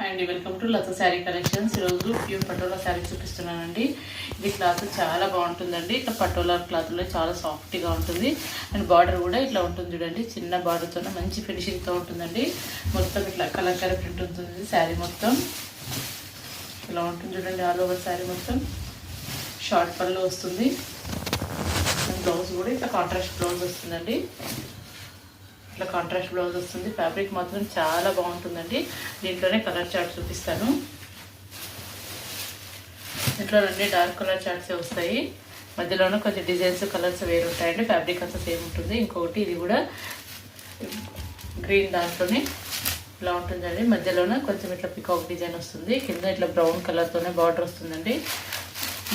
And welcome to Latha sari collections. ఈరోజు pure patola sari చూపిస్తున్నానండి. ఇది క్లాత్ చాలా బాగుంటుందండి. ఇట్లా పటోలా క్లాత్లో చాలా సాఫ్ట్గా ఉంటుంది. అండ్ బార్డర్ కూడా ఇట్లా ఉంటుంది చూడండి, చిన్న బార్డర్తో మంచి ఫినిషింగ్తో ఉంటుందండి. మొత్తం ఇట్లా కలంకారీ ప్రింట్ ఉంటుంది. శారీ మొత్తం ఇలా ఉంటుంది చూడండి. ఆల్ ఓవర్ శారీ మొత్తం షార్ట్ పళ్ళు వస్తుంది. బ్లౌజ్ కూడా ఇట్లా కాంట్రాస్ట్ బ్లౌజ్ వస్తుందండి. ఇట్లా కాంట్రాస్ట్ బ్లౌజ్ వస్తుంది. ఫ్యాబ్రిక్ మాత్రం చాలా బాగుంటుందండి. దీంట్లోనే కలర్ చార్ట్ చూపిస్తాను. దీంట్లో అన్ని డార్క్ కలర్ చార్ట్సే వస్తాయి. మధ్యలోనూ కొంచెం డిజైన్స్ కలర్స్ వేరు ఉంటాయండి. ఫ్యాబ్రిక్ అంతా సేమ్ ఉంటుంది. ఇంకొకటి ఇది కూడా గ్రీన్ దాంట్లోనే ఇలా ఉంటుందండి. మధ్యలోనే కొంచెం ఇట్లా పికాక్ డిజైన్ వస్తుంది. కింద ఇట్లా బ్రౌన్ కలర్తోనే బార్డర్ వస్తుందండి.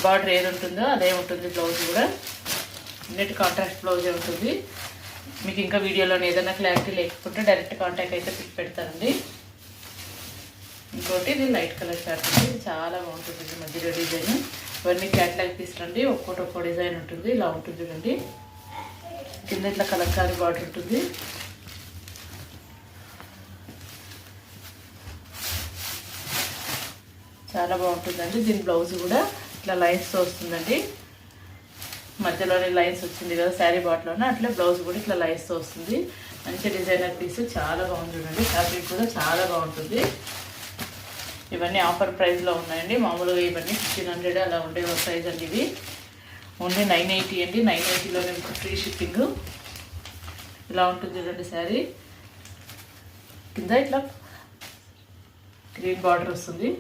బార్డర్ ఏది ఉంటుందో అదే ఉంటుంది. బ్లౌజ్ కూడా నెట్ కాంట్రాస్ట్ బ్లౌజే ఉంటుంది. మీకు ఇంకా వీడియోలో ఏదైనా క్లారిటీ లేకపోతే డైరెక్ట్ కాంటాక్ట్ అయితే పిక్ పెడతానండి. ఇంకోటి ఇది లైట్ కలర్ చార్ట్ అండి. ఇది చాలా బాగుంటుంది. ఇది మధ్యలో డిజైన్ ఇవన్నీ క్యాట్లాగ్ తీసుకోండి. ఒక్కో డిజైన్ ఉంటుంది. ఇలా ఉంటుంది చూడండి. కింద ఇట్లా కలంకారీ బార్డర్ ఉంటుంది. చాలా బాగుంటుందండి. దీని బ్లౌజ్ కూడా ఇట్లా లైన్స్తో వస్తుందండి. మధ్యలోనే లైన్స్ వచ్చింది కదా శారీ బాట్లోనే, అట్లా బ్లౌజ్ కూడా ఇట్లా లైన్స్తో వస్తుంది. మంచి డిజైనర్ పీస్, చాలా బాగుంది చూడండి. ఫ్యాబ్రిక్ కూడా చాలా బాగుంటుంది. ఇవన్నీ ఆఫర్ ప్రైస్లో ఉన్నాయండి. మామూలుగా ఇవన్నీ 1500 అలా ఉండే ప్రైస్ అండి. ఇవి ఓన్లీ 980 అండి. 980లోనే ఫ్రీ షిప్పింగ్. ఇలా ఉంటుంది చూడండి శారీ. కింద ఇట్లా గ్రీన్ బార్డర్ వస్తుంది.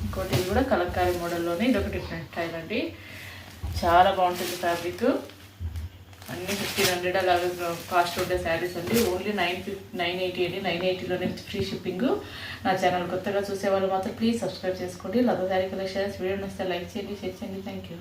ఇంకోటి ఇది కూడా కలంకారీ మోడల్లోనే ఇదొక డిఫరెంట్ స్టైల్ అండి. చాలా బాగుంటుంది ఫ్యాబ్రిక్. అన్నీ 1500 అలాగే కాస్ట్ ఉండే శారీస్ అండి. ఓన్లీ 980 అండి. 980లోనే ఫ్రీ షిప్పింగ్. నా ఛానల్ కొత్తగా చూసే వాళ్ళు మాత్రం ప్లీజ్ సబ్స్క్రైబ్ చేసుకోండి. లత శారీ కలెక్షన్స్ వీడియో నచ్చితే లైక్ చేయండి, షేర్ చేయండి. Thank you.